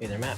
in their map.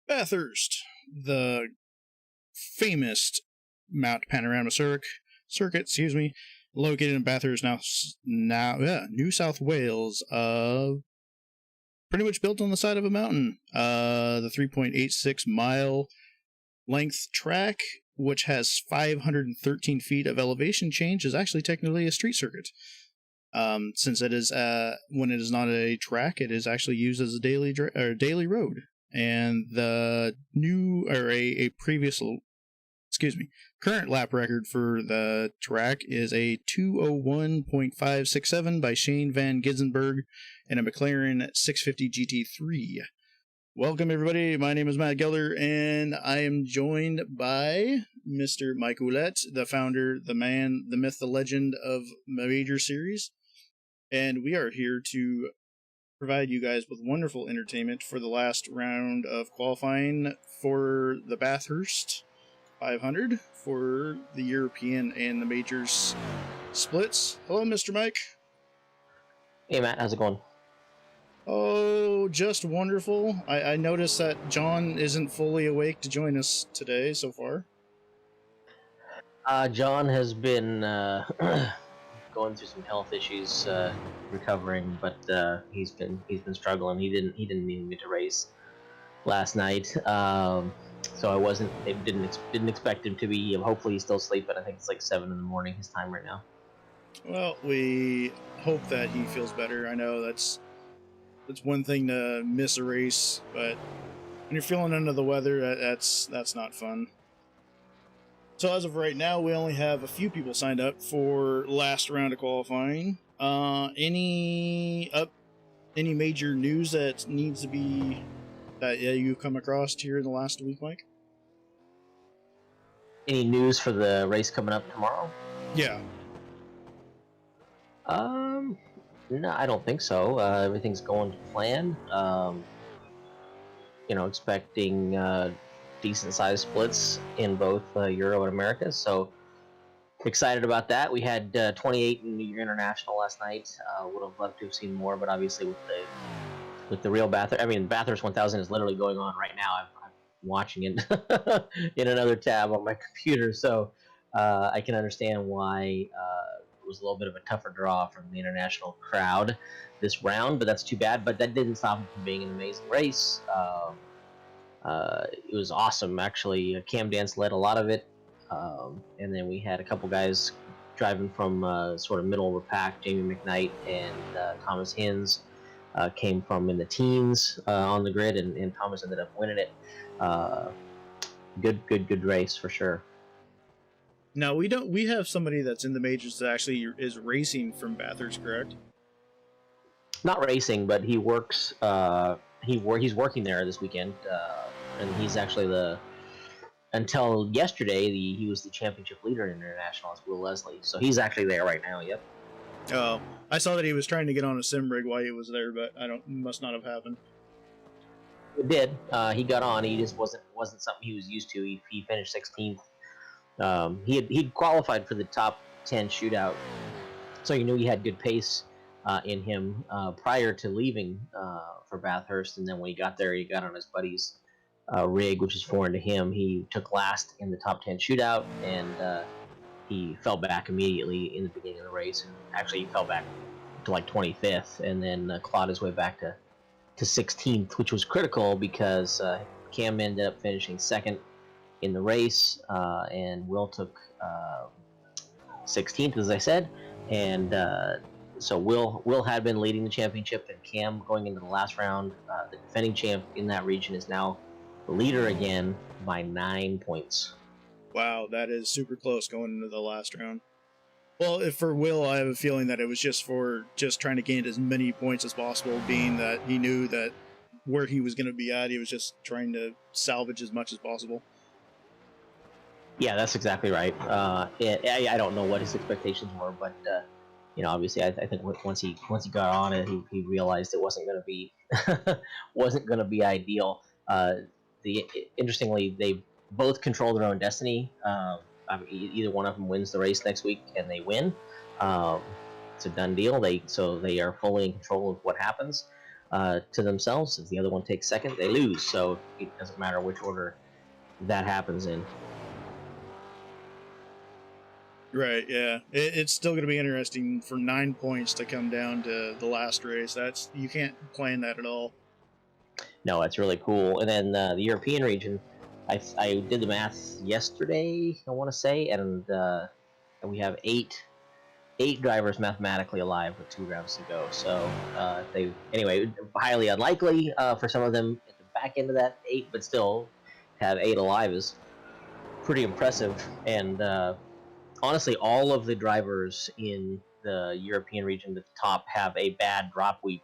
Bathurst, the famous Mount Panorama circuit, located in Bathurst, New South Wales. Pretty much built on the side of a mountain. The 3.86 mile length track, which has 513 feet of elevation change, is actually technically a street circuit. Since it is when it is not a track, it is actually used as a daily road. And the current lap record for the track is a 2:01.567 by Shane Van Gissenberg in a McLaren 650 GT3. Welcome, everybody. My name is Matt Geller, and I am joined by Mr. Mike Ouellette, the founder, the man, the myth, the legend of Major Series. And we are here to provide you guys with wonderful entertainment for the last round of qualifying for the Bathurst 500 for the European and the Majors splits. Hello, Mr. Mike. Hey, Matt. How's it going? Oh, just wonderful. I noticed that John isn't fully awake to join us today so far. John has been going through some health issues, recovering, but he's been struggling. He didn't even get to race last night, so I didn't expect him to be. Hopefully, he's still sleeping. I think it's like 7 a.m. his time right now. Well, we hope that he feels better. I know that's one thing to miss a race, but when you're feeling under the weather, that's not fun. So as of right now, we only have a few people signed up for last round of qualifying. Any major news that needs to be that you've come across here in the last week, Mike? Any news for the race coming up tomorrow? Yeah. No, I don't think so. Everything's going to plan. Expecting decent-sized splits in both Euro and America. So excited about that. We had 28 in the International last night. Would have loved to have seen more, but obviously with the real Bathurst, Bathurst 1000 is literally going on right now. I'm watching it in another tab on my computer, so I can understand why it was a little bit of a tougher draw from the international crowd this round, but that's too bad. But that didn't stop it from being an amazing race. It was awesome, actually. Cam Dance led a lot of it, and then we had a couple guys driving from sort of middle of the pack. Jamie McKnight and Thomas Hins came from in the teens on the grid, and Thomas ended up winning it. Good race for sure. Now we have somebody that's in the majors that actually is racing from Bathurst, correct? Not racing, but he works. He's working there this weekend, and he's actually until yesterday he was the championship leader in international as Will Leslie. So he's actually there right now. Yep. Oh, I saw that he was trying to get on a sim rig while he was there, but must not have happened. It did. He got on. He just wasn't something he was used to. He finished 16th. He'd qualified for the top 10 shootout, so you knew he had good pace in him prior to leaving for Bathurst. And then when he got there, he got on his buddy's rig, which is foreign to him. He took last in the top 10 shootout, and he fell back immediately in the beginning of the race. And actually, he fell back to like 25th, and then clawed his way back to 16th, which was critical because Cam ended up finishing second in the race, and Will took 16th, as I said, and so Will had been leading the championship, and Cam, going into the last round, the defending champ in that region, is now the leader again by 9 points. Wow, that is super close going into the last round. Well, if for Will, I have a feeling that it was just trying to gain as many points as possible, being that he knew that where he was going to be at, he was just trying to salvage as much as possible. Yeah, that's exactly right. I don't know what his expectations were, but obviously, I think once he got on it, he realized it wasn't going to be ideal. Interestingly, they both control their own destiny. Either one of them wins the race next week, and they win. It's a done deal. They are fully in control of what happens. to themselves. If the other one takes second, they lose. So it doesn't matter which order that happens in. Right, yeah. It's still going to be interesting for 9 points to come down to the last race. You can't plan that at all. No, it's really cool. And then the European region, I did the math yesterday, I want to say, and we have eight drivers mathematically alive with 2 rounds to go. So anyway, highly unlikely for some of them at the back end of that 8, but still have 8 alive is pretty impressive. And honestly, all of the drivers in the European region at the top have a bad drop week,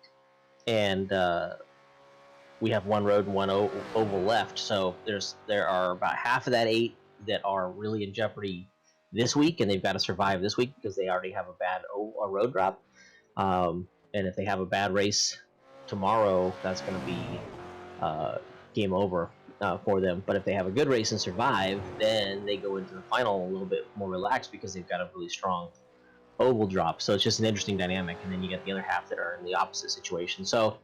and we have 1 road and 1 oval left. So there are about half of that 8 that are really in jeopardy this week, and they've got to survive this week because they already have a bad road drop. And if they have a bad race tomorrow, that's going to be game over for them. But if they have a good race and survive, then they go into the final a little bit more relaxed because they've got a really strong oval drop. So it's just an interesting dynamic. And then you get the other half that are in the opposite situation. So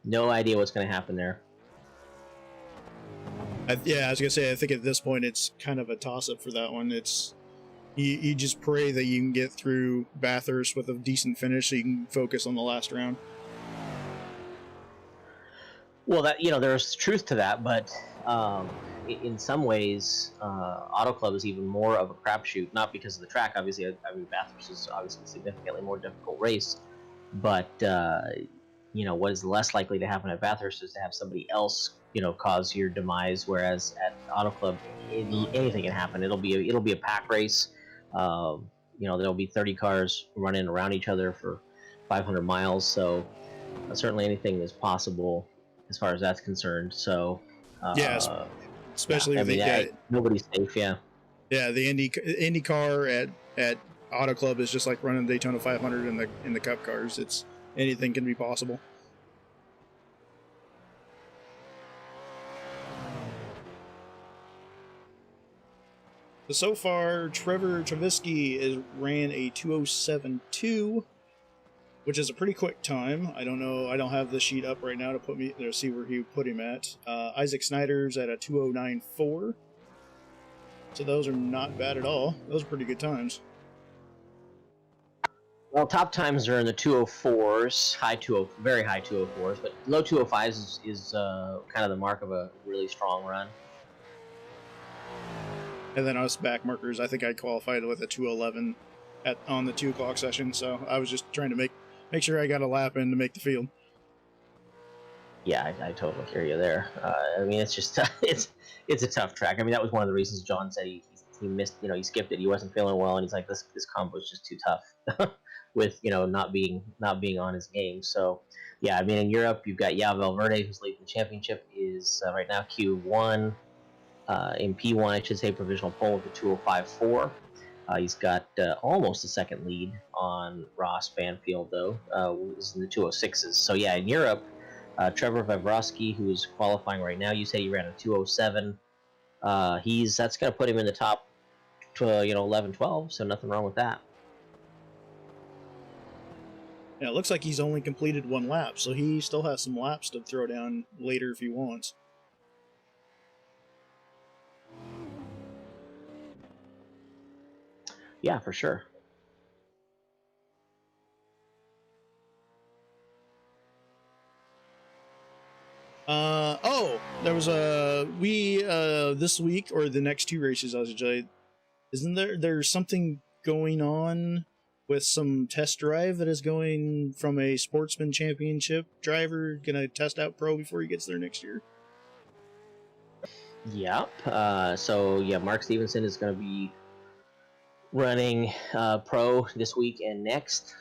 no idea what's going to happen there. I was gonna say, I think at this point it's kind of a toss-up for that one. It's you just pray that you can get through Bathurst with a decent finish, so you can focus on the last round. Well, there's truth to that, but in some ways, Auto Club is even more of a crapshoot. Not because of the track, obviously. I mean, Bathurst is obviously a significantly more difficult race, but what is less likely to happen at Bathurst is to have somebody else cause your demise, whereas at Auto Club anything can happen. It'll be a pack race. There'll be 30 cars running around each other for 500 miles, so certainly anything is possible as far as that's concerned. So especially nobody's safe. The IndyCar at Auto Club is just like running Daytona 500 in the Cup cars. It's anything can be possible. So far, Trevor Travisky ran a 2:07.2, which is a pretty quick time. I don't know. I don't have the sheet up right now to see where he put him at. Isaac Snyder's at a 2:09.4. So those are not bad at all. Those are pretty good times. Well, top times are in the 204s, very high 204s, but low 205s is kind of the mark of a really strong run. And then us back markers, I think I qualified with a 2:11 on the 2 o'clock session, so I was just trying to make sure I got a lap in to make the field. Yeah, I totally hear you there. I mean, it's just it's a tough track. I mean, that was one of the reasons John said he missed. He skipped it. He wasn't feeling well, and he's like, this combo is just too tough with not being on his game. So yeah, I mean, in Europe, you've got Valverde, who's leading the championship, is right now Q1. In P1, I should say, provisional pole with a 2:05.4. He's got almost a second lead on Ross Banfield, though, who's in the 2:06s. So yeah, in Europe, Trevor Vavrosky, who is qualifying right now, you say he ran a 2:07. That's going to put him in the top 11, 12, so nothing wrong with that. Yeah, it looks like he's only completed 1 lap, so he still has some laps to throw down later if he wants. Yeah, for sure. There was this week, or the next 2 races, I should say, isn't there's something going on with some test drive that is going from a sportsman championship driver gonna test out pro before he gets there next year? Yep. So yeah, Mark Stevenson is going to be running pro this week and next.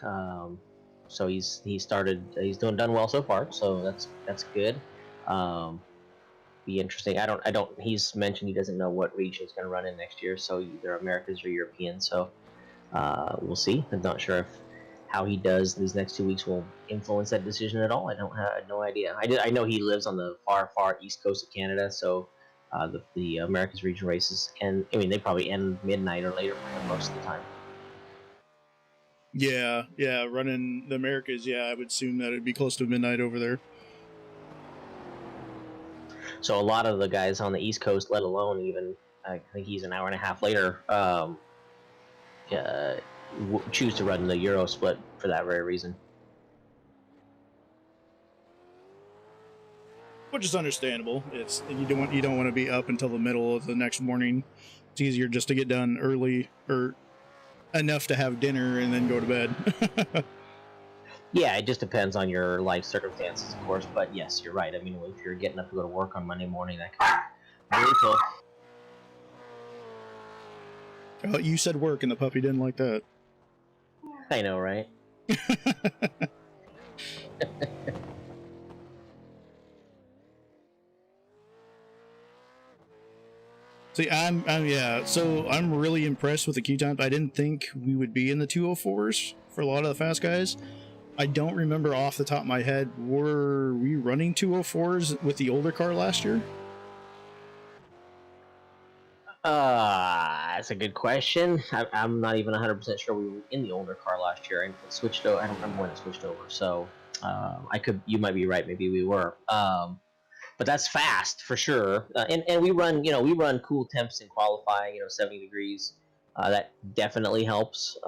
So he's done well so far. So that's good. Be interesting. He's mentioned he doesn't know what region he's going to run in next year. So either Americas or European. So we'll see. I'm not sure if how he does these next 2 weeks will influence that decision at all. I have no idea. I know he lives on the far east coast of Canada. So the Americas region races, and I mean they probably end midnight or later for him most of the time. Yeah, running the Americas. Yeah, I would assume that it'd be close to midnight over there. So a lot of the guys on the East Coast, let alone even, I think he's an hour and a half later, choose to run the Euro split for that very reason. Which is understandable. It's you don't want to be up until the middle of the next morning. It's easier just to get done early or enough to have dinner and then go to bed. Yeah, it just depends on your life circumstances, of course. But yes, you're right. I mean, if you're getting up to go to work on Monday morning, that could be brutal. Oh, you said work, and the puppy didn't like that. I know, right? See, so I'm really impressed with the queue times. I didn't think we would be in the 204s for a lot of the fast guys. I don't remember off the top of my head, were we running 204s with the older car last year? That's a good question. I'm not even 100% sure we were in the older car last year. And it switched over. I don't remember when it switched over. So you might be right. Maybe we were. But that's fast for sure. And we run cool temps in qualifying. 70 degrees. That definitely helps.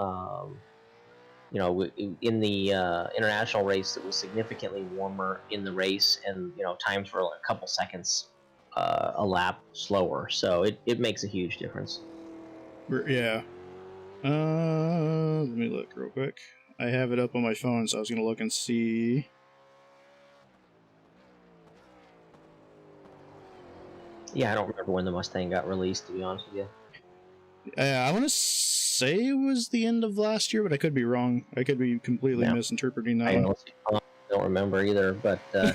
In the international race, it was significantly warmer in the race, and times were a couple seconds a lap slower, so it makes a huge difference. Yeah. Let me look real quick. I have it up on my phone, so I was gonna look and see. Yeah, I don't remember when the Mustang got released, to be honest with you. I want to say it was the end of last year, but I could be wrong. I could be completely misinterpreting that. I don't remember either, but they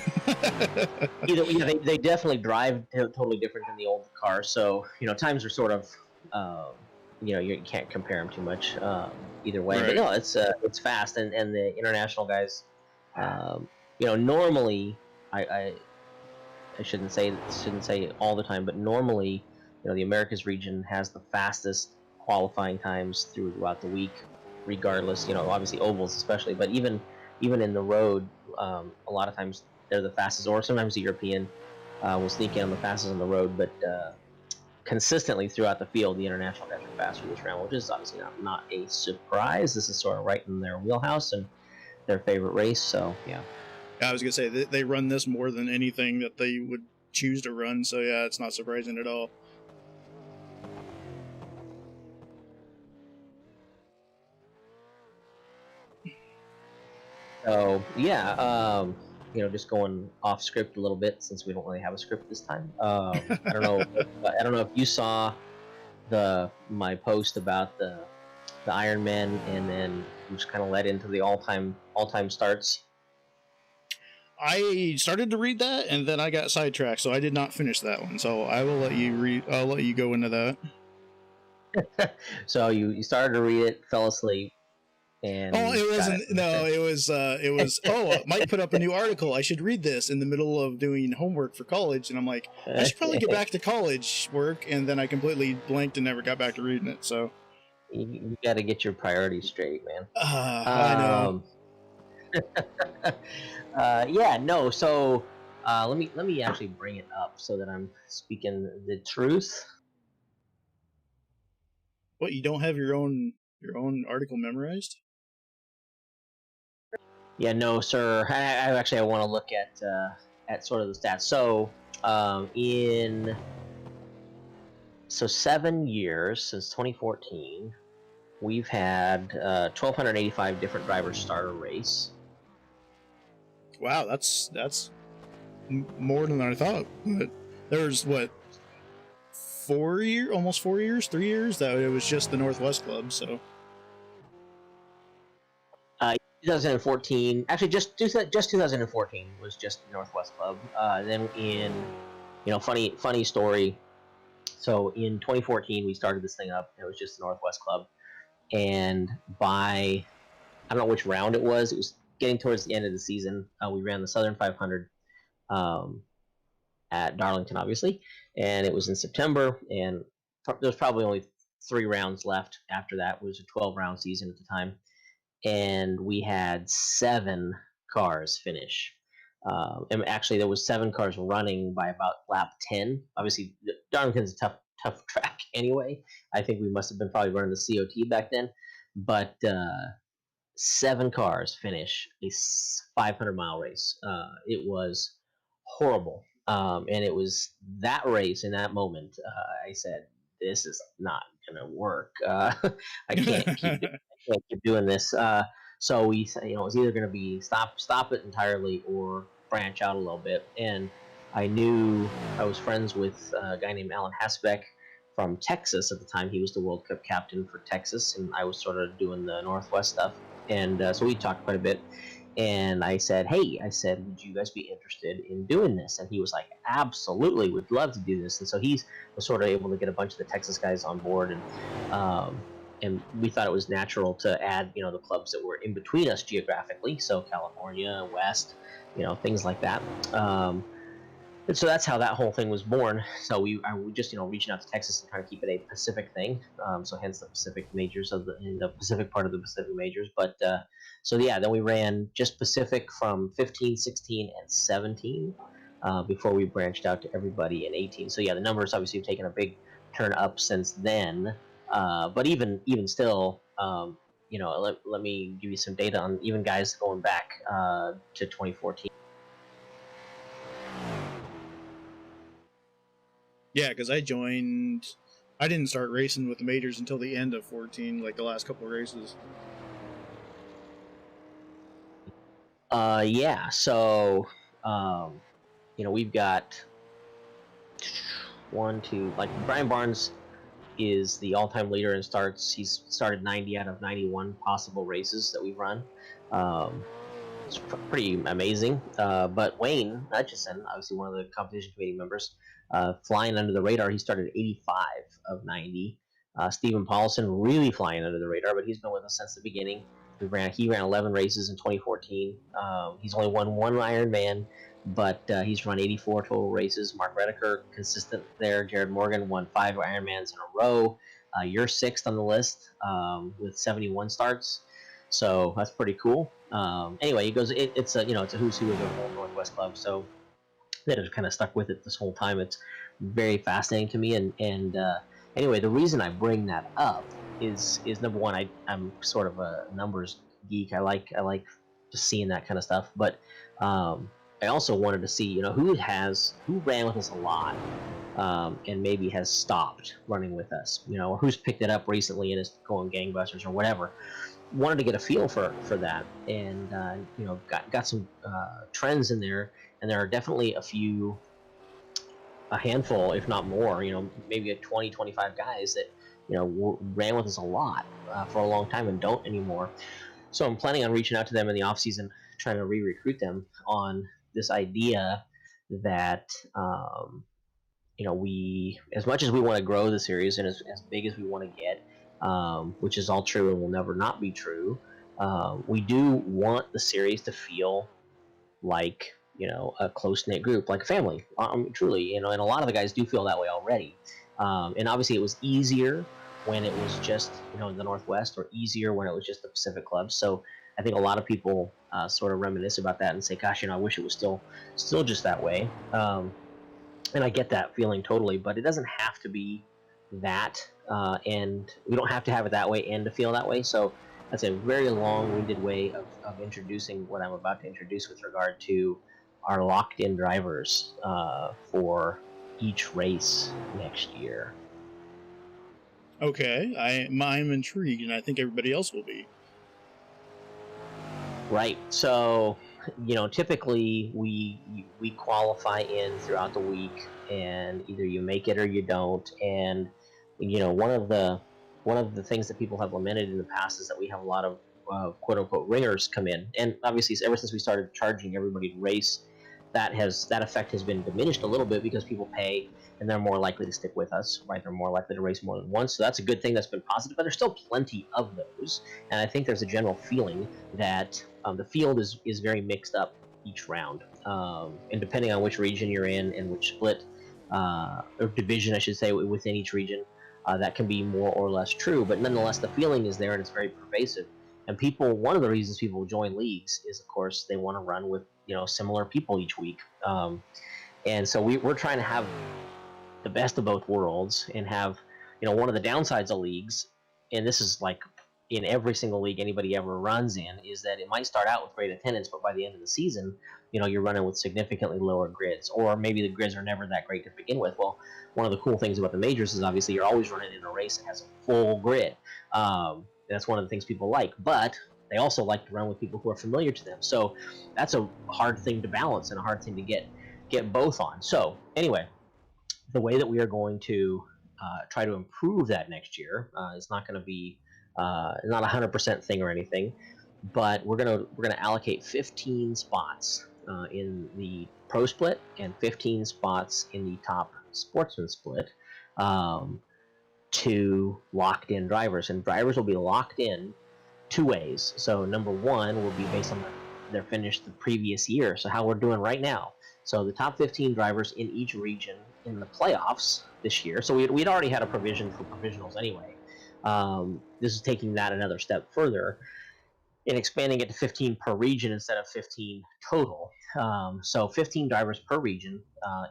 definitely drive totally different than the old car. So times are sort of you can't compare them too much either way. Right. But no, it's fast, and the international guys, normally I shouldn't say all the time, but normally the Americas region has the fastest qualifying times throughout the week, regardless. Obviously ovals especially, but even in the road, a lot of times they're the fastest, or sometimes the European will sneak in on the fastest on the road, but consistently throughout the field, the international guys are faster this round, which is obviously not a surprise. This is sort of right in their wheelhouse and their favorite race, so yeah. I was gonna say they run this more than anything that they would choose to run, so yeah, it's not surprising at all. So yeah, just going off script a little bit, since we don't really have a script this time. I don't know. I don't know if you saw my post about the Ironman, and then which kind of led into the all-time starts. I started to read that, and then I got sidetracked, so I did not finish that one. So I will let you read. I'll let you go into that. So you started to read it, fell asleep. And it wasn't. It was. Mike put up a new article. I should read this in the middle of doing homework for college, and I'm like, I should probably get back to college work, and then I completely blanked and never got back to reading it. So you got to get your priorities straight, man. I know. Yeah, no. So let me actually bring it up so that I'm speaking the truth. What, you don't have your own article memorized? Yeah, no, sir. I want to look at sort of the stats. So in 7 years since 2014, we've had 1,285 different drivers start a race. Wow, that's more than I thought. But there's almost 4 years, 3 years that it was just the Northwest Club. So 2014, actually just 2014 was just the Northwest Club. Then in funny story. So in 2014 we started this thing up. It was just the Northwest Club, and by I don't know which round it was. It was getting towards the end of the season. We ran the Southern 500 at Darlington, obviously, and it was in September. And there was probably only 3 rounds left after that. It was a 12-round season at the time. and we had 7 cars finish. And actually, there was 7 cars running by about lap 10. Obviously, Darlington's a tough track anyway. I think we must have been probably running the COT back then, but 7 cars finish a 500-mile race. It was horrible, and it was that race in that moment. I said, "This is not gonna work. I can't keep doing this." So we, you know, it was either going to be stop it entirely or branch out a little bit. And I knew I was friends with a guy named Alan Hasbeck from Texas at the time. He was the World Cup captain for Texas, and I was sort of doing the Northwest stuff. And so we talked quite a bit. And I said, "Hey," I said, "would you guys be interested in doing this?" And he was like, "Absolutely, would love to do this." And so he was sort of able to get a bunch of the Texas guys on board, and we thought it was natural to add, you know, the clubs that were in between us geographically, so California, West, you know, things like that. And so that's how that whole thing was born. So we just, you know, reaching out to Texas and trying to keep it a Pacific thing. So hence the Pacific majors in the Pacific part of the Pacific majors. But so yeah, then we ran just Pacific from 15, 16, and 17 before we branched out to everybody in 18. So yeah, the numbers obviously have taken a big turn up since then. But even still, you know, let me give you some data on even guys going back to 2014. Yeah, because I didn't start racing with the majors until the end of 14, like the last couple of races. Yeah, so you know, we've got 1, 2, like Brian Barnes is the all-time leader in starts. He's started 90 out of 91 possible races that we've run. It's pretty amazing. But Wayne Hutchison, obviously one of the competition committee members, flying under the radar. He started 85 of 90. Stephen Paulson really flying under the radar, but he's been with us since the beginning. He ran 11 races in 2014. He's only won 1 Ironman, but he's run 84 total races. Mark Redeker, consistent there. Jared Morgan won 5 Ironmans in a row. You're 6th on the list with 71 starts. So that's pretty cool. Anyway, he goes. It's a, you know, it's a who's who of the whole Northwest Club. So that have kind of stuck with it this whole time. It's very fascinating to me. And anyway, the reason I bring that up is number one, I'm sort of a numbers geek. I like just seeing that kind of stuff. But I also wanted to see, you know, who ran with us a lot. And maybe has stopped running with us, you know, or who's picked it up recently and is going gangbusters or whatever. Wanted to get a feel for that, and you know, got some trends in there, and there are definitely a handful, if not more, you know, maybe 20, 25 guys that, you know, ran with us a lot for a long time and don't anymore. So I'm planning on reaching out to them in the off season, trying to re-recruit them on this idea that you know, we, as much as we want to grow the series and as big as we want to get, which is all true and will never not be true, we do want the series to feel like, you know, a close-knit group, like a family. Truly, you know, and a lot of the guys do feel that way already. And obviously it was easier when it was just, you know, in the Northwest, or easier when it was just the Pacific Club. So I think a lot of people sort of reminisce about that and say, gosh, you know, I wish it was still just that way. And I get that feeling totally, but it doesn't have to be that, and we don't have to have it that way and to feel that way. So that's a very long-winded way of introducing what I'm about to introduce with regard to our locked-in drivers for each race next year. Okay, I'm intrigued, and I think everybody else will be. Right. So, you know, typically we qualify in throughout the week, and either you make it or you don't. And you know, one of the things that people have lamented in the past is that we have a lot of quote unquote ringers come in, and obviously ever since we started charging everybody to race, that effect has been diminished a little bit because people pay and they're more likely to stick with us, right? They're more likely to race more than once, so that's a good thing. That's been positive, but there's still plenty of those, and I think there's a general feeling that the field is very mixed up each round, and depending on which region you're in and which split or division, I should say, within each region, that can be more or less true. But nonetheless, the feeling is there and it's very pervasive. And people, one of the reasons people join leagues is, of course, they want to run with similar people each week. And so we're trying to have the best of both worlds and have, one of the downsides of leagues, and this is like in every single league anybody ever runs in, is that it might start out with great attendance, but by the end of the season, you're running with significantly lower grids, or maybe the grids are never that great to begin with. Well, one of the cool things about the majors is obviously you're always running in a race that has a full grid. That's one of the things people like, but they also like to run with people who are familiar to them. So that's a hard thing to balance and a hard thing to get both on. So anyway, the way that we are going to try to improve that next year is not going to be not a 100% thing or anything, but we're gonna allocate 15 spots in the pro split and 15 spots in the top sportsman split to locked in drivers, and drivers will be locked in two ways. So number one will be based on their finish the previous year, so how we're doing right now. So the top 15 drivers in each region in the playoffs this year. So we'd already had a provision for provisionals anyway. This is taking that another step further and expanding it to 15 per region instead of 15 total. So 15 drivers per region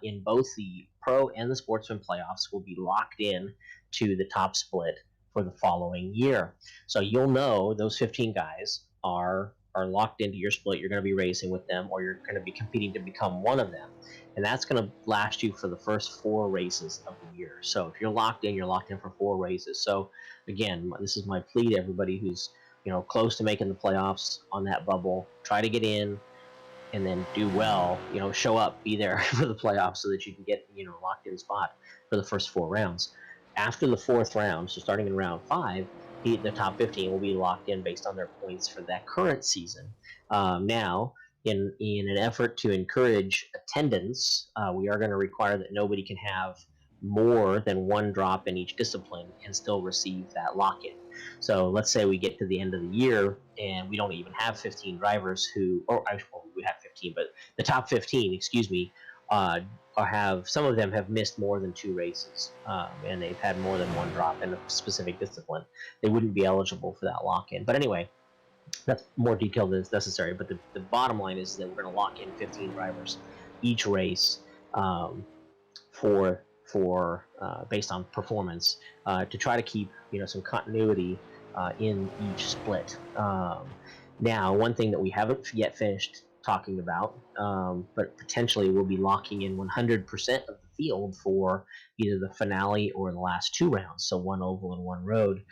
in both the pro and the sportsman playoffs will be locked in to the top split for the following year. So you'll know those 15 guys are locked into your split. You're going to be racing with them, or you're going to be competing to become one of them. And that's going to last you for the first 4 races of the year. So if you're locked in for 4 races. So again, this is my plea to everybody who's close to making the playoffs on that bubble. Try to get in and then do well, show up, be there for the playoffs so that you can get, locked in spot for the first 4 rounds. After the 4th round, so starting in round 5, the top 15 will be locked in based on their points for that current season. Now, in an effort to encourage attendance, we are going to require that nobody can have more than 1 drop in each discipline and still receive that lock-in. So let's say we get to the end of the year and we don't even have 15 drivers who, or we have 15, but the top 15, excuse me, some of them have missed more than 2 races, and they've had more than 1 drop in a specific discipline. They wouldn't be eligible for that lock-in. But anyway, that's more detailed than is necessary. But the bottom line is that we're going to lock in 15 drivers each race for based on performance to try to keep some continuity in each split. Now, one thing that we haven't yet finished talking about, but potentially we'll be locking in 100% of the field for either the finale or the last 2 rounds, so 1 oval and 1 road,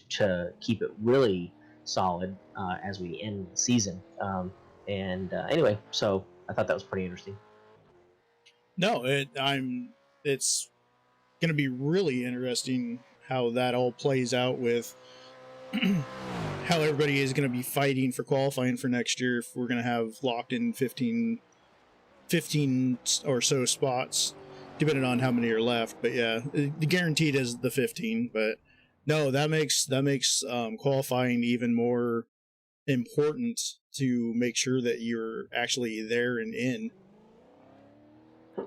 to keep it really solid as we end the season. Anyway, so I thought that was pretty interesting. No, it's going to be really interesting how that all plays out with how everybody is going to be fighting for qualifying for next year, if we're going to have locked in 15 or so spots, depending on how many are left. But yeah, the guaranteed is the 15. But no, that makes qualifying even more important to make sure that you're actually there and in.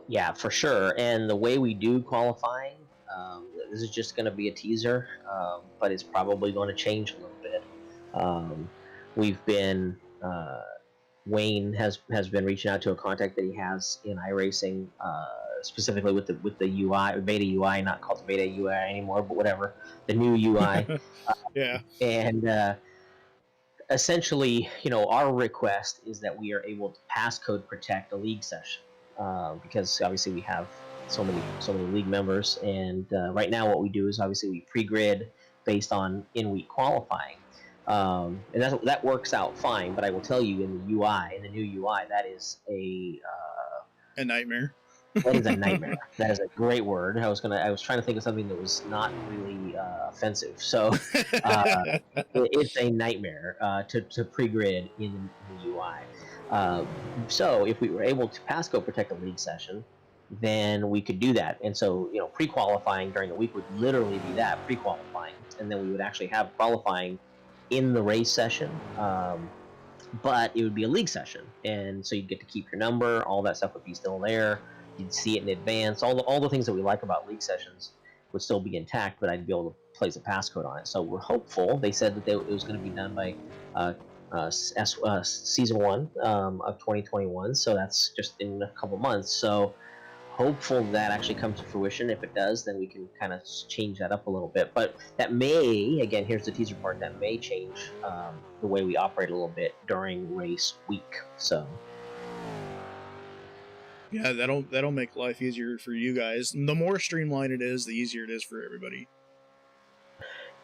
Yeah, for sure. And the way we do qualifying, this is just going to be a teaser, but it's probably going to change a little bit. We've been Wayne has been reaching out to a contact that he has in iRacing, specifically with the UI, beta UI, not called the beta UI anymore, but whatever, the new UI. Yeah. And essentially, our request is that we are able to passcode protect a league session, because obviously we have so many league members, and right now what we do is obviously we pre-grid based on in-week qualifying. And that works out fine, but I will tell you, in the new UI, that is a nightmare. That is a nightmare. That is a great word. I was trying to think of something that was not really offensive. So it's a nightmare to pre-grid in the UI. So if we were able to passcode protect a league session, then we could do that. And so pre-qualifying during the week would literally be that, pre-qualifying, and then we would actually have qualifying in the race session, but it would be a league session, and so you'd get to keep your number. All that stuff would be still there. You'd see it in advance. All the things that we like about league sessions, would still be intact, but I'd be able to place a passcode on it. So we're hopeful. They said that it was going to be done by season 1 of 2021. So that's just in a couple months. So hopeful that actually comes to fruition. If it does, then we can kind of change that up a little bit. But that may, again, here's the teaser part, that may change the way we operate a little bit during race week. So Yeah, that'll make life easier for you guys. The more streamlined it is, the easier it is for everybody.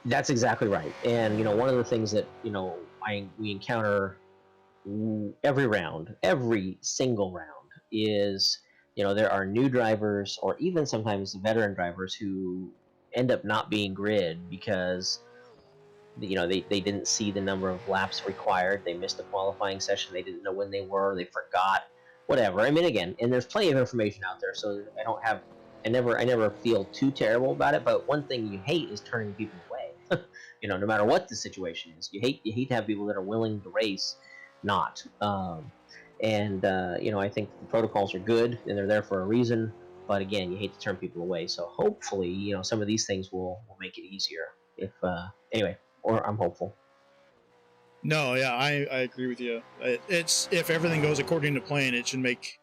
that's exactly right. And one of the things that we encounter every single round is there are new drivers or even sometimes veteran drivers who end up not being grid because they didn't see the number of laps required. They missed the qualifying session. They didn't know when they were. They forgot. Whatever. I mean, again, and there's plenty of information out there, so I never feel too terrible about it. But one thing you hate is turning people away. No matter what the situation is, you hate to have people that are willing to race, not. I think the protocols are good and they're there for a reason. But again, you hate to turn people away. So hopefully, some of these things will make it easier. Anyway, or I'm hopeful. No, yeah, I agree with you. It's if everything goes according to plan, it should make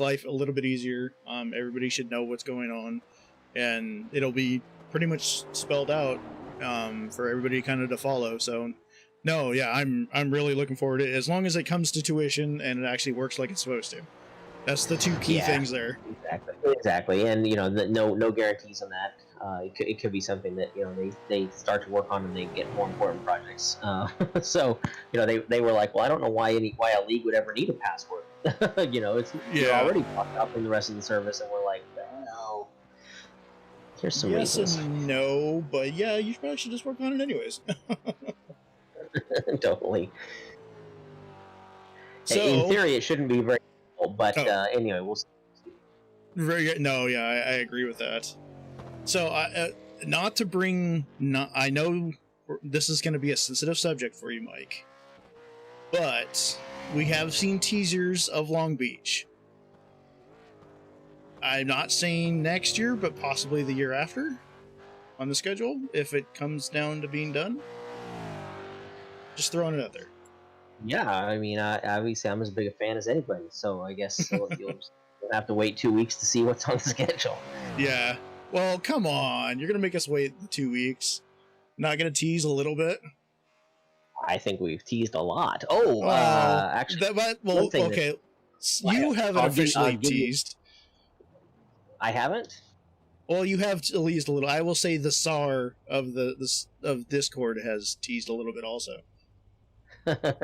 life a little bit easier. Everybody should know what's going on, and it'll be pretty much spelled out for everybody kind of to follow. So, no, yeah, I'm really looking forward to it. As long as it comes to tuition and it actually works like it's supposed to. That's the two key things there. Exactly, and no guarantees on that. It could be something that they start to work on and they get more important projects. So they were like, well, I don't know why a league would ever need a password. It's already popped up in the rest of the service, and we're like, well, here's some reasons. And no, but yeah, you probably should just work on it anyways. Totally. So, in theory, it shouldn't be very difficult, but anyway, we'll see. Very good. No, yeah, I agree with that. So, not to bring, I know this is going to be a sensitive subject for you, Mike, but we have seen teasers of Long Beach. I'm not saying next year, but possibly the year after on the schedule, if it comes down to being done. Just throwing it out there. Yeah, I mean, obviously, I'm as big a fan as anybody, so I guess you'll have to wait 2 weeks to see what's on the schedule. Yeah. Well, come on. You're going to make us wait 2 weeks. Not going to tease a little bit? I think we've teased a lot. Actually, okay. You haven't officially teased. I haven't? Well, you have at least a little. I will say the SAR of of Discord has teased a little bit also.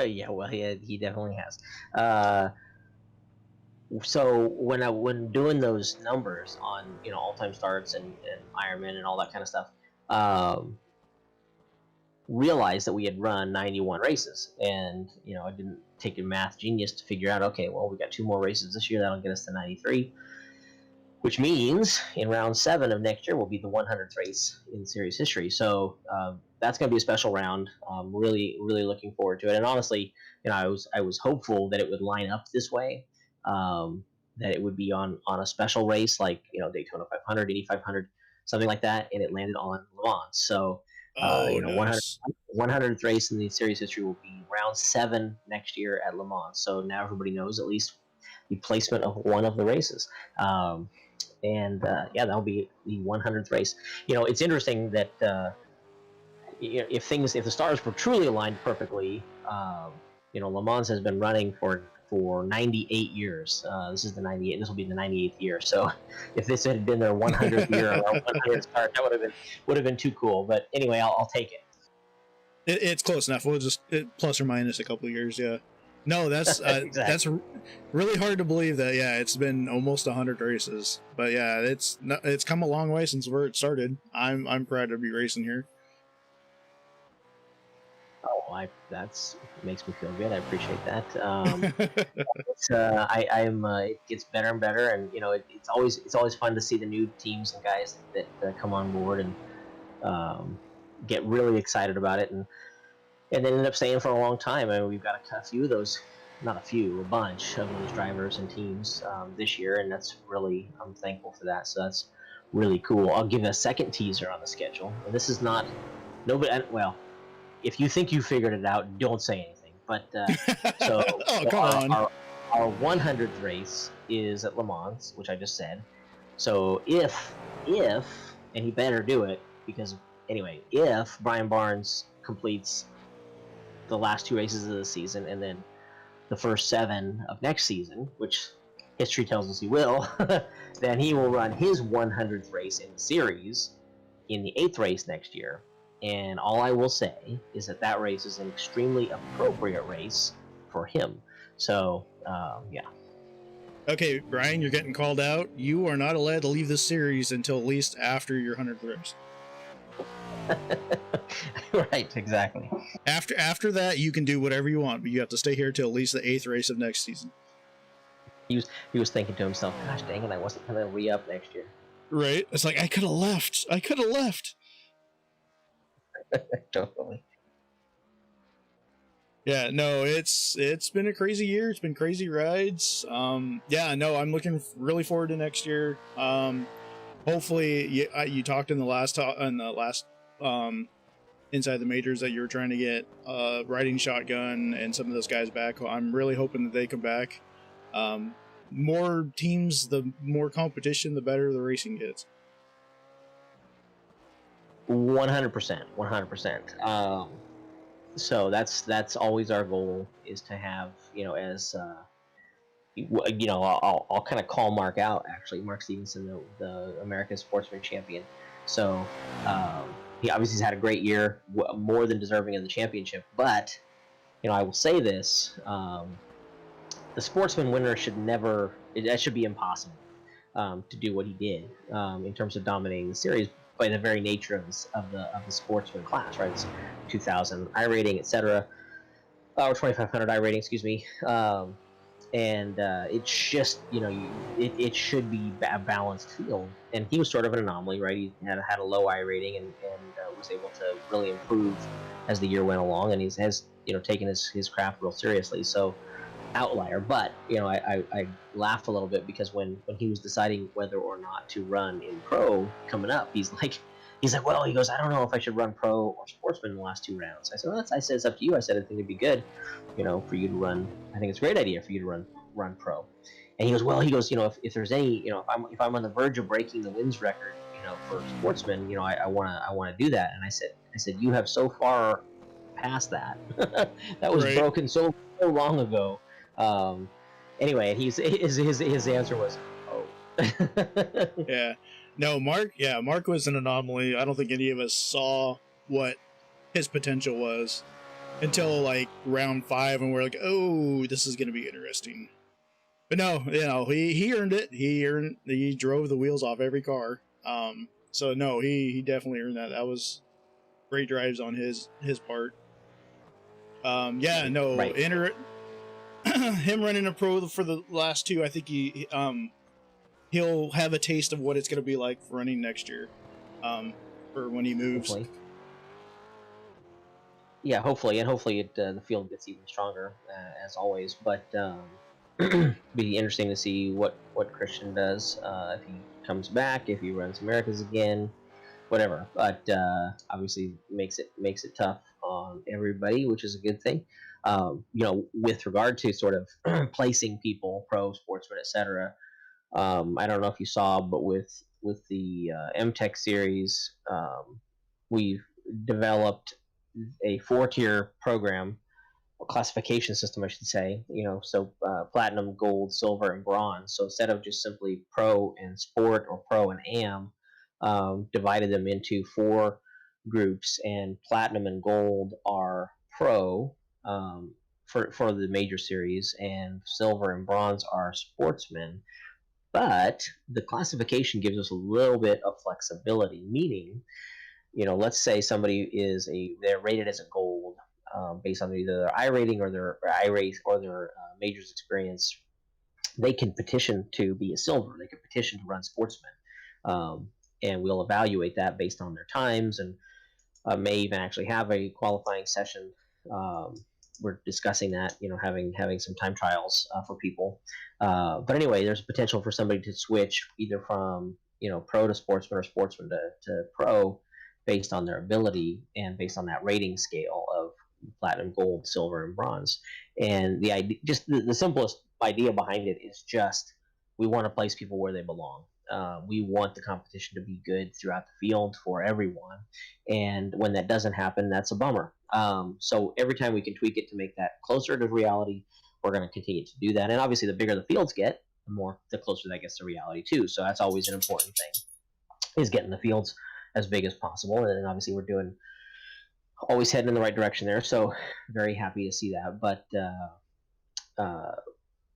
Yeah, well, he definitely has. So when doing those numbers on all-time starts and Ironman and all that kind of stuff, realized that we had run 91 races, and I didn't take a math genius to figure out, okay, well, we got 2 more races this year, that'll get us to 93, which means in round 7 of next year will be the 100th race in series history. So that's going to be a special round. Really looking forward to it. And honestly, I was hopeful that it would line up this way, that it would be on a special race like Daytona 500, Indy 500, something like that, and it landed on Le Mans. So nice. 100th race in the series history will be round 7 next year at Le Mans. So now everybody knows at least the placement of one of the races. That'll be the 100th race. It's interesting that if the stars were truly aligned perfectly, Le Mans has been running for 98 years. This is the 98. This will be the 98th year. So if this had been their 100th year or 100th start, that would have been too cool. But anyway, I'll take it. It's close enough. We'll just plus or minus a couple of years. Yeah. No, that's exactly. That's really hard to believe that. Yeah, it's been almost 100 races, but yeah, it's come a long way since where it started. I'm proud to be racing here. Oh, that's makes me feel good. I appreciate that. It gets better and better, and it's always fun to see the new teams and guys that come on board and get really excited about it, and then end up staying for a long time. I mean, we've got a few of those, not a few, a bunch of those drivers and teams this year, and that's really, I'm thankful for that. So that's really cool. I'll give a second teaser on the schedule. And this is not nobody. Well, if you think you figured it out, don't say anything. But so Oh, come on. our 100th race is at Le Mans, which I just said. So if and he better do it, because anyway, if Brian Barnes completes the last 2 races of the season and then the first 7 of next season, which history tells us he will, then he will run his 100th race in the series in the 8th race next year. And all I will say is that race is an extremely appropriate race for him. So, yeah. Okay, Brian, you're getting called out. You are not allowed to leave this series until at least after your 100th race. Right, exactly. After that, you can do whatever you want, but you have to stay here till at least the 8th race of next season. He was thinking to himself, "Gosh dang it, I wasn't going to re-up next year." Right? It's like I could have left. Totally. Yeah, no, it's been a crazy year. It's been crazy rides. Yeah, no, I'm looking really forward to next year. Hopefully, you talked in the last Inside the Majors that you were trying to get Riding Shotgun and some of those guys back. I'm really hoping that they come back. More teams, the more competition, the better the racing gets. 100%. So that's always our goal, is to have, as I'll kind of call Mark out, actually, Mark Stevenson, the American Sportsman Champion. So he obviously has had a great year, more than deserving of the championship. But I will say this: the Sportsman winner that should be impossible to do what he did in terms of dominating the series, by the very nature of the Sportsman class, right? It's 2,000 I rating, etc., or 2,500 I rating, excuse me. And it's just, it should be a balanced field. And he was sort of an anomaly, right? He had a low I rating and was able to really improve as the year went along, and has taken his craft real seriously. So, outlier. But I laughed a little bit, because when he was deciding whether or not to run in pro coming up, he's like, well, he goes, I don't know if I should run pro or Sportsman in the last 2 rounds. I said, well, I said, it's up to you. I said, I think it'd be good, for you to run. I think it's a great idea for you to run pro. And he goes, well, if there's any, if I'm on the verge of breaking the wins record, for Sportsman, I want to do that. And I said, you have so far past that. That was broken so long ago. Anyway, his answer was, oh. Yeah. No, Mark was an anomaly. I don't think any of us saw what his potential was until like round 5, and we're like, oh, this is going to be interesting. But no, he earned it. He drove the wheels off every car. So no, he definitely earned that. That was great drives on his part. Yeah, no, right. Him running a pro for the last 2, I think he'll have a taste of what it's going to be like for running next year, for when he moves. Hopefully. Yeah, hopefully, and hopefully the field gets even stronger, as always. But be interesting to see what Christian does, if he comes back, if he runs Americas again, whatever. But obviously makes it tough on everybody, which is a good thing. With regard to sort of placing people, pro, Sportsman, etc. I don't know if you saw, but with the MTech series, we've developed a 4-tier program, or classification system, I should say. So platinum, gold, silver, and bronze. So instead of just simply pro and sport, or pro and am, divided them into 4 groups, and platinum and gold are pro, for the major series, and silver and bronze are sportsmen. But the classification gives us a little bit of flexibility, meaning, let's say somebody they're rated as a gold, based on either their I rating or their I rate or their majors experience. They can petition to be a silver. They can petition to run Sportsman, and we'll evaluate that based on their times, and may even actually have a qualifying session. We're discussing that, having some time trials for people. But anyway, there's potential for somebody to switch either from pro to sportsman or sportsman to pro based on their ability and based on that rating scale of platinum, gold, silver, and bronze. And the idea, just the simplest idea behind it is just we want to place people where they belong. We want the competition to be good throughout the field for everyone, and when that doesn't happen, that's a bummer. So every time we can tweak it to make that closer to reality, we're going to continue to do that. And obviously, the bigger the fields get, the closer that gets to reality too. So that's always an important thing, is getting the fields as big as possible. And obviously, we're doing always heading in the right direction there. So very happy to see that. But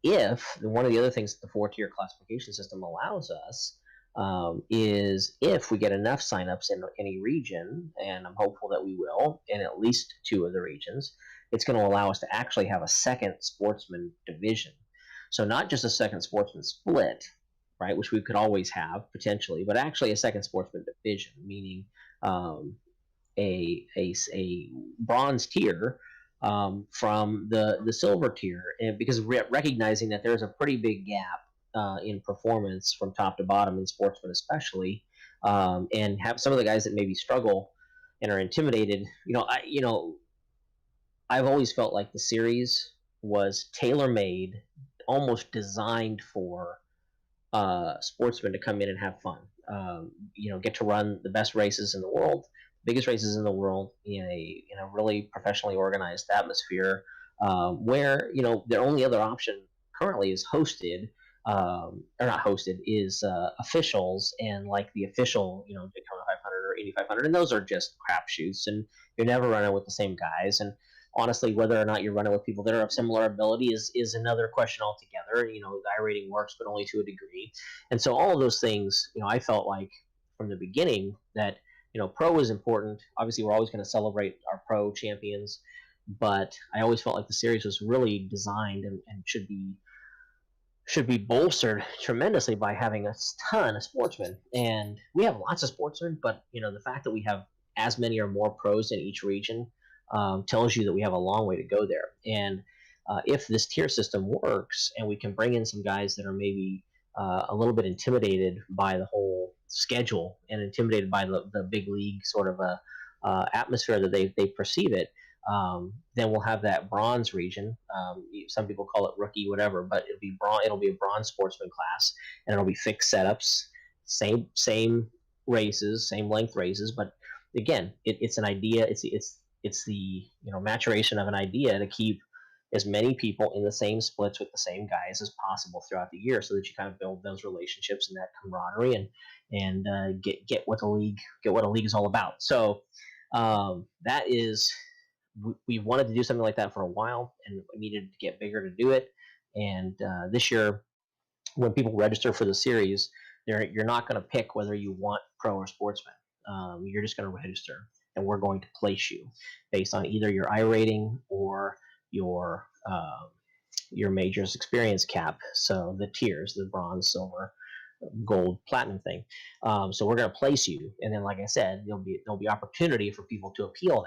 if one of the other things that the 4-tier classification system allows us is if we get enough signups in any region, and I'm hopeful that we will, in at least 2 of the regions, it's going to allow us to actually have a second sportsman division. So not just a second sportsman split, right, which we could always have potentially, but actually a second sportsman division, meaning a bronze tier from the silver tier, and because recognizing that there's a pretty big gap in performance from top to bottom in sportsmen especially, and have some of the guys that maybe struggle and are intimidated. I've always felt like the series was tailor-made, almost designed for sportsmen to come in and have fun. Get to run the best races in the world, biggest races in the world in a really professionally organized atmosphere, where their only other option currently is hosted, or not hosted, is officials, and like the official Daytona 500 or Indy 500, and those are just crapshoots, and you're never running with the same guys. And honestly, whether or not you're running with people that are of similar ability is another question altogether. The iRating works, but only to a degree. And so all of those things, I felt like from the beginning that pro is important. Obviously, we're always going to celebrate our pro champions, but I always felt like the series was really designed and should be bolstered tremendously by having a ton of sportsmen. And we have lots of sportsmen, but the fact that we have as many or more pros in each region tells you that we have a long way to go there. And if this tier system works and we can bring in some guys that are maybe a little bit intimidated by the whole schedule and intimidated by the big league sort of atmosphere that they perceive it, then we'll have that bronze region. Some people call it rookie, whatever, but it'll be a bronze sportsman class, and it'll be fixed setups, same races, same length races. But again, it's an idea. It's the maturation of an idea to keep as many people in the same splits with the same guys as possible throughout the year, so that you kind of build those relationships and that camaraderie, and get what a league is all about. So that is, we wanted to do something like that for a while, and we needed to get bigger to do it. And this year, when people register for the series, you're not going to pick whether you want pro or sportsman. You're just going to register, and we're going to place you based on either your iRating or your majors experience cap. So the tiers, the bronze, silver, gold, platinum thing. So we're going to place you, and then, like I said, there'll be opportunity for people to appeal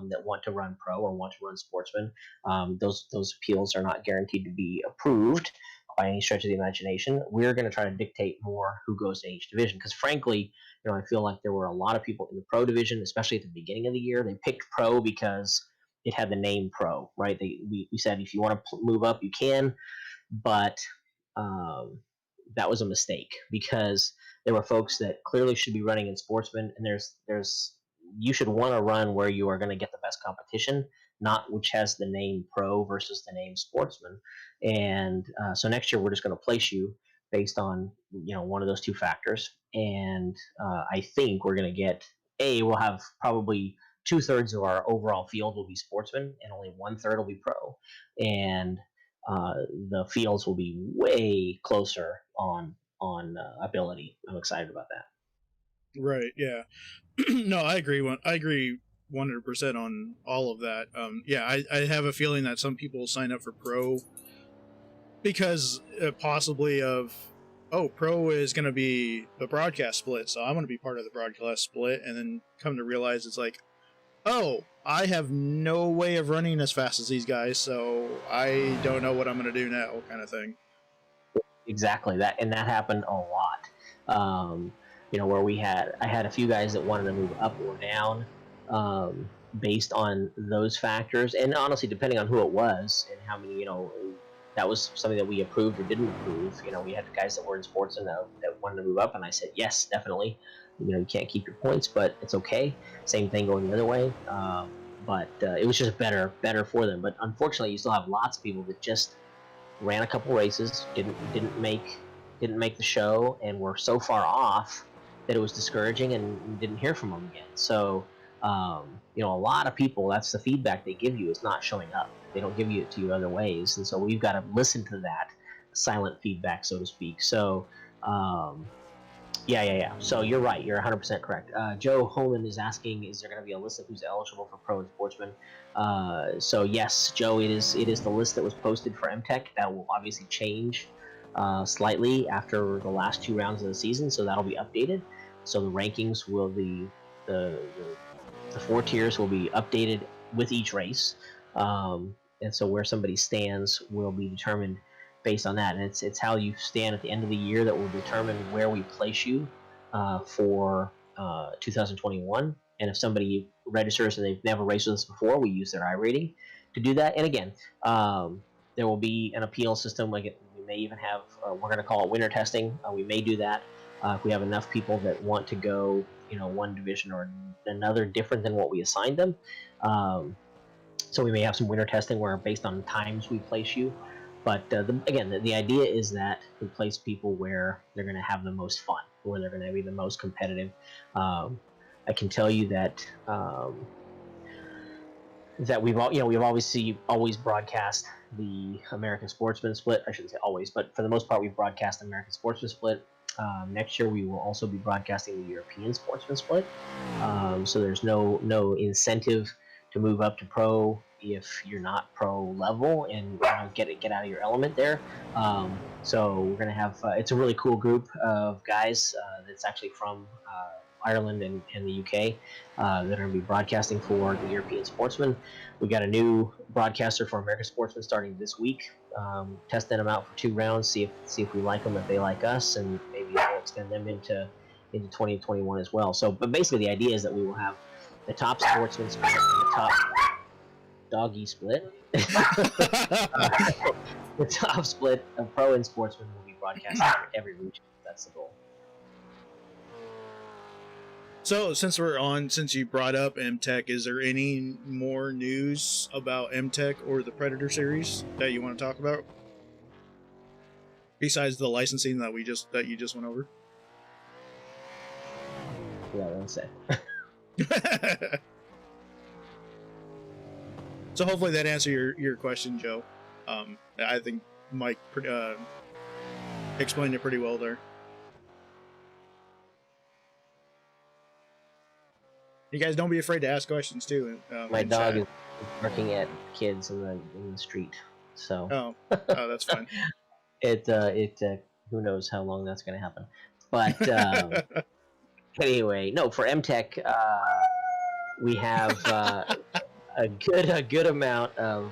that want to run pro or want to run sportsman. Those appeals are not guaranteed to be approved by any stretch of the imagination. We're going to try to dictate more who goes to each division, because frankly, I feel like there were a lot of people in the pro division, especially at the beginning of the year. They picked pro because it had the name pro, right? We said if you want to move up, you can, but that was a mistake, because there were folks that clearly should be running in sportsman, and you should want to run where you are going to get the best competition, not which has the name pro versus the name sportsman. And so next year we're just going to place you based on one of those two factors. And I think we're going to get we'll have probably 2/3 of our overall field will be sportsmen, and only 1/3 will be pro. And the fields will be way closer on ability. I'm excited about that. Right. Yeah. No, I agree. I agree 100% on all of that. I have a feeling that some people sign up for pro because possibly of, pro is going to be the broadcast split, so I'm going to be part of the broadcast split, and then come to realize it's like, I have no way of running as fast as these guys, so I don't know what I'm going to do now, kind of thing. Exactly that, and that happened a lot. Where I had a few guys that wanted to move up or down, based on those factors, and honestly, depending on who it was and how many, that was something that we approved or didn't approve. We had guys that were in sports and that wanted to move up, and I said yes, definitely. You can't keep your points, but it's okay. Same thing going the other way. But it was just better for them. But unfortunately, you still have lots of people that just ran a couple races, didn't make the show, and were so far off that it was discouraging, and didn't hear from them again. So a lot of people, that's the feedback they give you, is not showing up. They don't give it to you other ways, and so we've got to listen to that silent feedback, so to speak. So yeah. So you're right. You're 100% correct. Joe Holman is asking, is there going to be a list of who's eligible for pro and sportsman? So yes, Joe, it is the list that was posted for MTech. That will obviously change slightly after the last 2 rounds of the season, so that'll be updated. So the rankings will be the 4 tiers will be updated with each race, and so where somebody stands will be determined based on that. And it's how you stand at the end of the year that will determine where we place you for 2021. And if somebody registers and they've never raced with us before, we use their iRating to do that. And again, there will be an appeal system. We may even have, we're going to call it winter testing. We may do that if we have enough people that want to go, one division or another different than what we assigned them. So we may have some winter testing where, based on times, we place you. But the idea is that we place people where they're going to have the most fun, where they're going to be the most competitive. I can tell you that we've obviously always broadcast the American Sportsman Split. I shouldn't say always, but for the most part, we've broadcast the American Sportsman Split. Next year, we will also be broadcasting the European Sportsman Split. So there's no incentive to move up to pro if you're not pro level, and get out of your element there. So we're gonna have it's a really cool group of guys that's actually from Ireland and the UK that are going to be broadcasting for the European Sportsman. We got a new broadcaster for American Sportsman starting this week. Testing them out for 2 rounds, see if we like them, if they like us, and maybe we'll extend them into 2021 as well. So, but basically, the idea is that we will have the top sportsman split and the top doggy split. The top split of pro and sportsman will be broadcast every region. That's the goal. So, since you brought up MTech, is there any more news about MTech or the Predator series that you want to talk about? Besides the licensing that you just went over? Yeah, that's it. So hopefully that answered your question, Joe. I think Mike explained it pretty well there. You guys don't be afraid to ask questions too. My dog is barking at kids in the street. So oh, that's fine. Who knows how long that's going to happen. But anyway, no, for MTech, we have a good amount of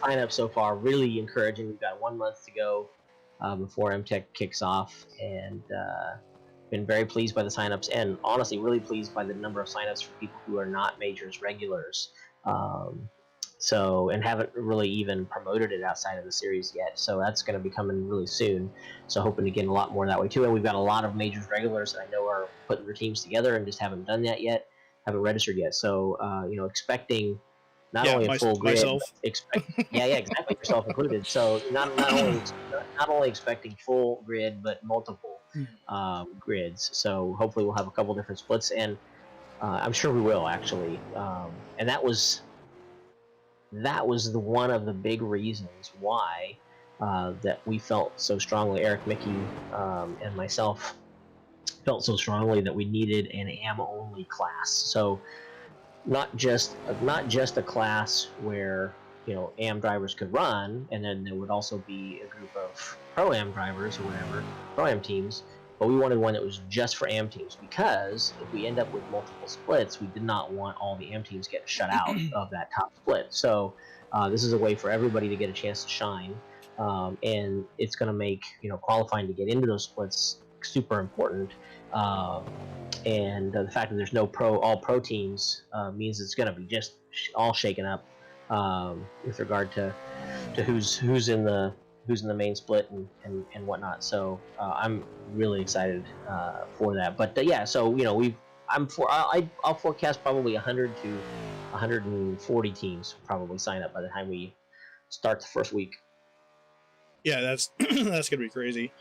sign-ups so far. Really encouraging. We've got 1 month to go before MTech kicks off, and been very pleased by the signups, and honestly really pleased by the number of signups for people who are not majors regulars. And haven't really even promoted it outside of the series yet. So that's going to be coming really soon. So hoping to get a lot more that way too. And we've got a lot of majors regulars that I know are putting their teams together and just haven't done that yet, haven't registered yet. So expecting not only a full grid, exactly, yourself included. So not only expecting full grid, but multiple grids. So hopefully we'll have a couple different splits, and I'm sure we will actually. And that was one of the big reasons why that we felt so strongly. Eric, Mickey, and myself felt so strongly that we needed an AM only class. So not just a class where AM drivers could run, and then there would also be a group of pro AM drivers or whatever, pro AM teams. But we wanted one that was just for AM teams, because if we end up with multiple splits, we did not want all the AM teams getting shut out of that top split. So this is a way for everybody to get a chance to shine, and it's going to make qualifying to get into those splits super important. And the fact that there's no all pro teams means it's going to be just all shaken up with regard to who's in the main split and whatnot. So I'm really excited for that. But yeah, so I'll forecast probably 100 to 140 teams probably sign up by the time we start the first week. Yeah, that's that's gonna be crazy.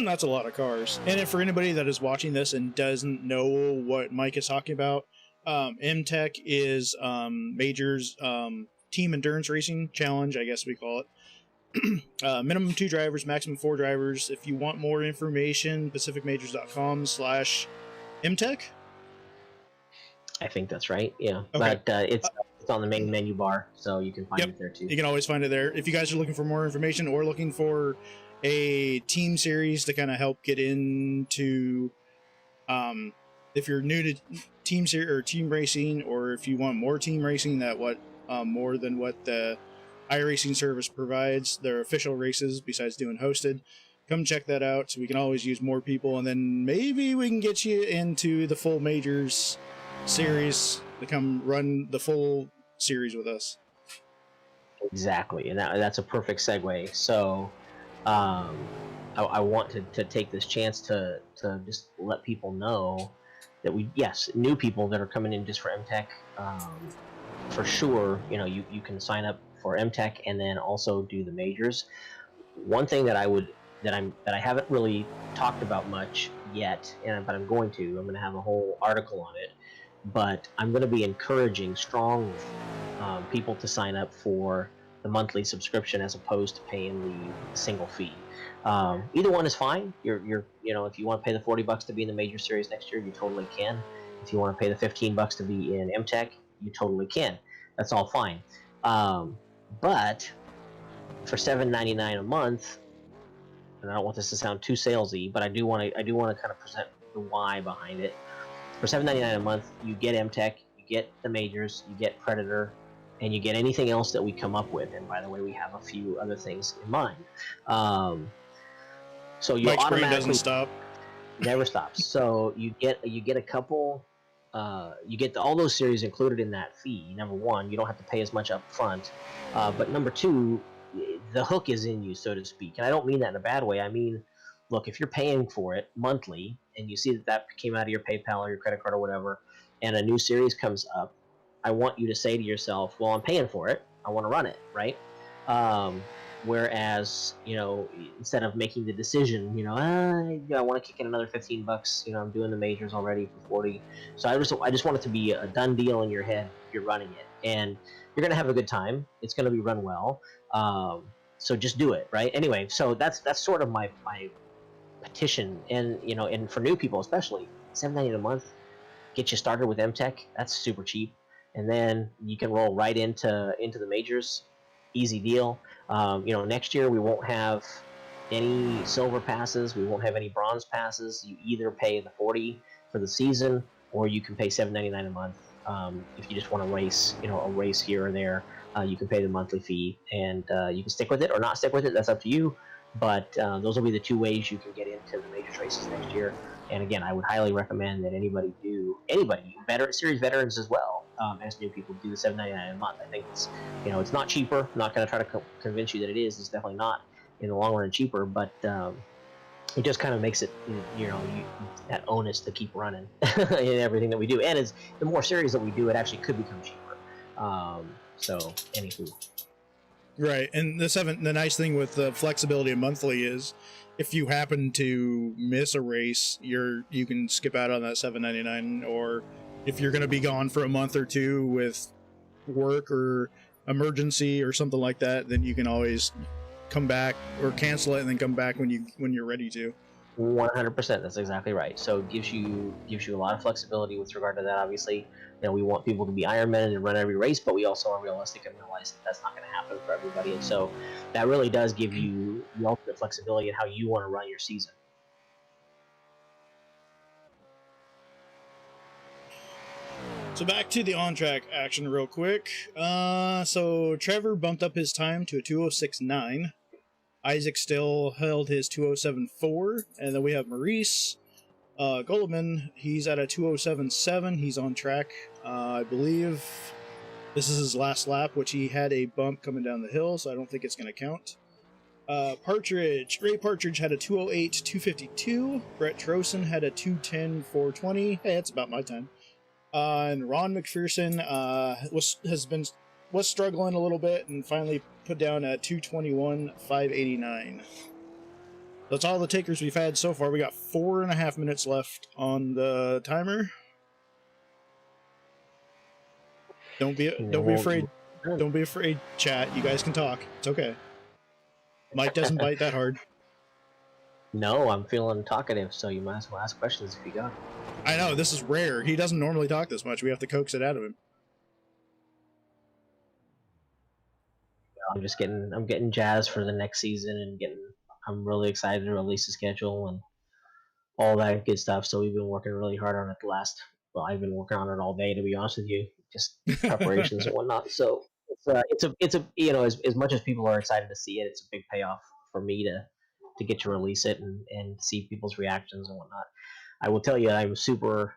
That's a lot of cars. And if for anybody that is watching this and doesn't know what Mike is talking about, MTech is Major's Team Endurance Racing Challenge, I guess we call it. Minimum 2 drivers, maximum 4 drivers. If you want more information, pacificmajors.com/MTech. I think that's right. Yeah, okay. But it's on the main menu bar, so you can find it there too. You can always find it there. If you guys are looking for more information or looking for a team series to kind of help get into, if you're new to team series or team racing, or if you want more team racing, more than what the iRacing service provides, their official races besides doing hosted, come check that out. So we can always use more people, and then maybe we can get you into the full majors series to come run the full series with us. Exactly, and that's a perfect segue. So I want to take this chance to just let people know that new people that are coming in just for MTech, for sure, you can sign up for MTech and then also do the majors. One thing that I haven't really talked about much yet, but I'm going to have a whole article on it, but I'm going to be encouraging strongly people to sign up for the monthly subscription as opposed to paying the single fee. Either one is fine. If you want to pay the $40 to be in the major series next year, you totally can. If you want to pay the $15 to be in MTech, you totally can. That's all fine. But for $7.99 a month, and I don't want this to sound too salesy, but I do want to kind of present the why behind it. For $7.99 a month, you get MTech, you get the majors, you get Predator, and you get anything else that we come up with. And by the way, we have a few other things in mind. So you Mike's automatically brain doesn't stop. Never stops. So you get a couple. You get all those series included in that fee. Number one, you don't have to pay as much up front. But number two, the hook is in you, so to speak. And I don't mean that in a bad way. I mean, look, if you're paying for it monthly and you see that came out of your PayPal or your credit card or whatever, and a new series comes up, I want you to say to yourself, well, I'm paying for it. I want to run it, right? Whereas, instead of making the decision, I want to kick in another $15. I'm doing the majors already for 40. So I just want it to be a done deal in your head if you're running it. And you're going to have a good time. It's going to be run well. So just do it, right? Anyway, so that's sort of my petition. And, and for new people especially, $7.99 a month, get you started with MTech. That's super cheap. And then you can roll right into the majors. Easy deal. Next year we won't have any silver passes. We won't have any bronze passes. You either pay the $40 for the season, or you can pay $7.99 a month. If you just want to race, a race here or there, you can pay the monthly fee, and you can stick with it or not stick with it. That's up to you. But those will be the two ways you can get into the majors races next year. And again, I would highly recommend that anybody, series veterans as well, as new people, do the $7.99 a month. I think it's not cheaper. I'm not going to try to convince you that it is. It's definitely not in the long run cheaper, but it just kind of makes it, that onus to keep running in everything that we do. And the more series that we do, it actually could become cheaper. So anywho. Right, and the nice thing with the flexibility of monthly is, if you happen to miss a race, you can skip out on that $7.99, or if you're going to be gone for a month or two with work or emergency or something like that, then you can always come back or cancel it and then come back when you're ready to. 100%. That's exactly right. So it gives you a lot of flexibility with regard to that. Obviously, we want people to be Ironmen and run every race, but we also are realistic and realize that's not going to happen for everybody. And so that really does give you the ultimate flexibility in how you want to run your season. So back to the on-track action real quick. So Trevor bumped up his time to a 2:06.9. Isaac still held his 207.4, and then we have Maurice Goldman. He's at a 207.7. He's on track. I believe this is his last lap, which he had a bump coming down the hill, so I don't think it's going to count. Ray Partridge had a 208.252. Brett Trosen had a 210.420. Hey, that's about my time. And Ron McPherson was struggling a little bit and finally put down a 221.589. That's all the takers we've had so far. We got 4.5 minutes left on the timer. Don't be afraid. Don't be afraid, chat. You guys can talk. It's okay. Mike doesn't bite that hard. No, I'm feeling talkative, so you might as well ask questions if you got. I know, this is rare. He doesn't normally talk this much. We have to coax it out of him. I'm getting jazzed for the next season, and I'm really excited to release the schedule and all that good stuff. So we've been working really hard on it I've been working on it all day, to be honest with you, just preparations and whatnot. So it's a as much as people are excited to see it, it's a big payoff for me to get to release it and see people's reactions and whatnot. I will tell you, I'm super.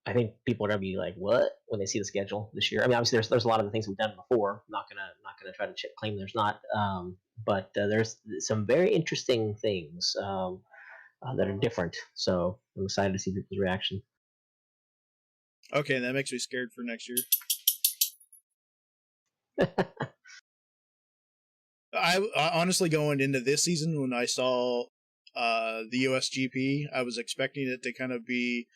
I think people are gonna be like, "What?" when they see the schedule this year. I mean, obviously, there's a lot of the things we've done before. I'm not gonna try to claim there's not. But there's some very interesting things that are different. So I'm excited to see people's reaction. Okay, that makes me scared for next year. I honestly, going into this season, when I saw the USGP, I was expecting it to kind of be,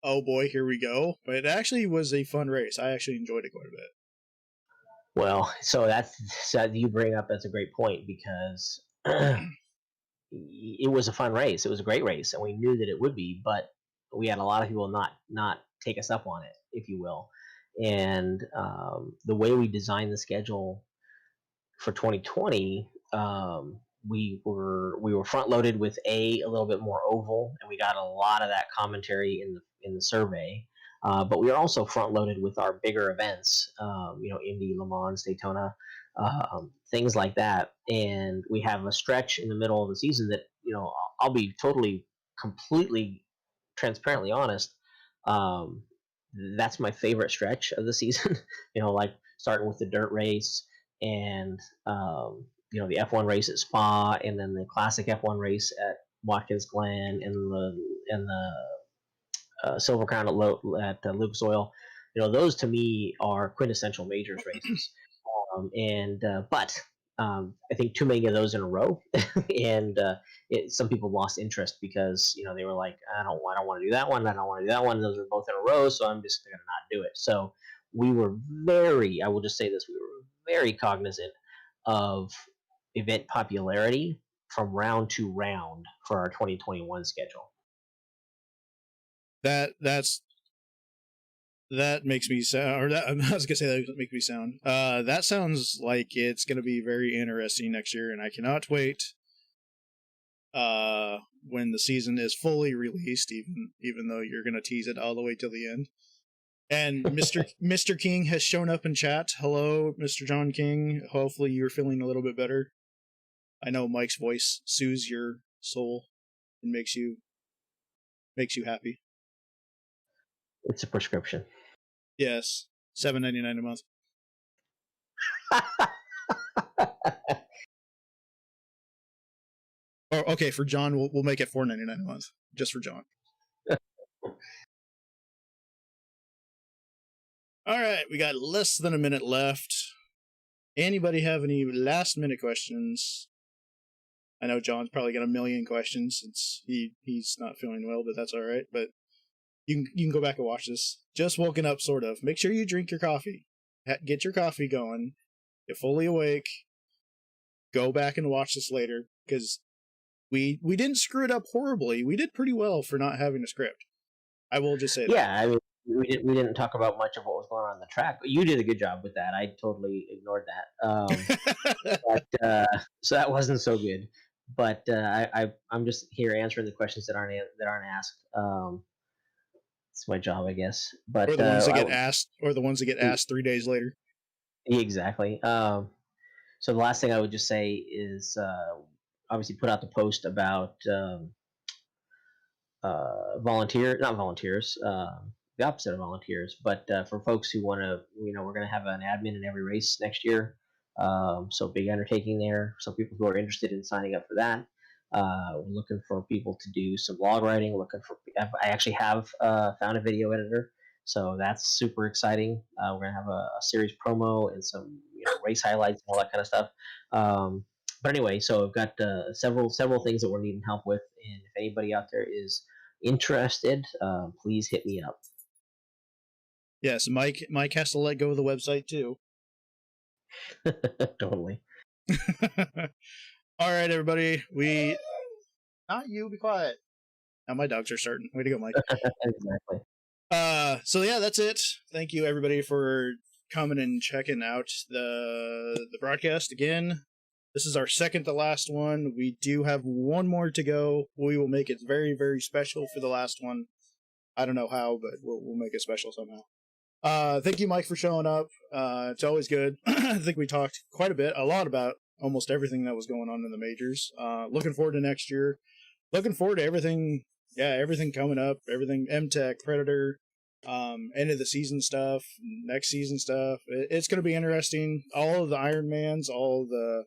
oh boy, here we go. But it actually was a fun race. I actually enjoyed it quite a bit. Well, so you bring up, that's a great point, because it was a fun race. It was a great race, and we knew that it would be, but we had a lot of people not take us up on it, if you will. And the way we designed the schedule for 2020, we were front loaded with a little bit more oval, and we got a lot of that commentary in the survey. But we are also front loaded with our bigger events, Indy, Le Mans, Daytona, things like that. And we have a stretch in the middle of the season that, I'll be completely transparently honest. That's my favorite stretch of the season. Like starting with the dirt race and the F1 race at Spa, and then the classic F1 race at Watkins Glen, and the Silver Crown at Lucas Oil. Those to me are quintessential majors races. But I think too many of those in a row, and some people lost interest because they were like, I don't want to do that one. I don't want to do that one. Those are both in a row, so I'm just going to not do it. So we were I will just say this, we were very cognizant of event popularity from round to round for our 2021 schedule. That makes me sound, or that, I was gonna say that makes me sound. That sounds like it's gonna be very interesting next year, and I cannot wait. When the season is fully released, even though you're gonna tease it all the way till the end. And Mr. King has shown up in chat. Hello, Mr. John King. Hopefully you're feeling a little bit better. I know Mike's voice soothes your soul and makes you happy. It's a prescription. Yes, $7.99 a month. Oh, okay, for John, we'll make it $4.99 a month, just for John. All right, we got less than a minute left. Anybody have any last minute questions? I know John's probably got a million questions since he's not feeling well, but that's all right. But you can go back and watch this. Just woken up, sort of. Make sure you drink your coffee. Get your coffee going. Get fully awake. Go back and watch this later, because we didn't screw it up horribly. We did pretty well for not having a script. I will just say that. Yeah, I mean, we didn't talk about much of what was going on the track, but you did a good job with that. I totally ignored that. So that wasn't so good. But I'm just here answering the questions that aren't asked. It's my job, I guess. But or the ones that get asked, or the ones that get asked 3 days later. Exactly. So the last thing I would just say is obviously put out the post about not volunteers, the opposite of volunteers, but for folks who want to, we're going to have an admin in every race next year. So big undertaking there. So people who are interested in signing up for that. We're looking for people to do some log writing. I actually have found a video editor, so that's super exciting. We're gonna have a series promo and some race highlights and all that kind of stuff. But anyway, so I've got several things that we're needing help with, and if anybody out there is interested, please hit me up. Yes, Mike has to let go of the website too. Totally. All right, everybody. Not you. Be quiet. Now my dogs are starting. Way to go, Mike. Exactly. So yeah, that's it. Thank you, everybody, for coming and checking out the broadcast again. This is our second to last one. We do have one more to go. We will make it very, very special for the last one. I don't know how, but we'll make it special somehow. Thank you, Mike, for showing up. It's always good. I think we talked a lot about almost everything that was going on in the majors. Looking forward to next year. Looking forward to everything. Yeah, everything coming up. Everything MTech, Predator, end of the season stuff, next season stuff. It's going to be interesting. All of the Ironmans, all the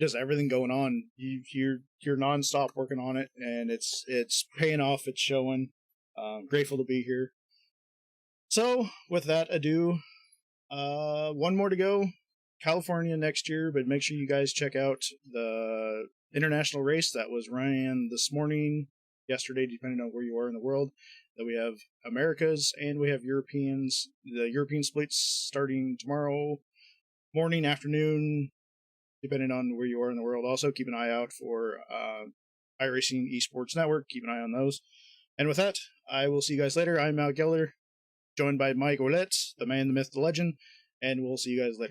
just everything going on. You're nonstop working on it, and it's paying off. It's showing. Grateful to be here. So, with that ado, one more to go. California next year, but make sure you guys check out the international race that was ran this morning, yesterday, depending on where you are in the world. That we have Americas and we have Europeans. The European splits starting tomorrow morning, afternoon, depending on where you are in the world. Also, keep an eye out for iRacing Esports Network. Keep an eye on those. And with that, I will see you guys later. I'm Mal Geller, joined by Mike Ouellette, the man, the myth, the legend, and we'll see you guys later.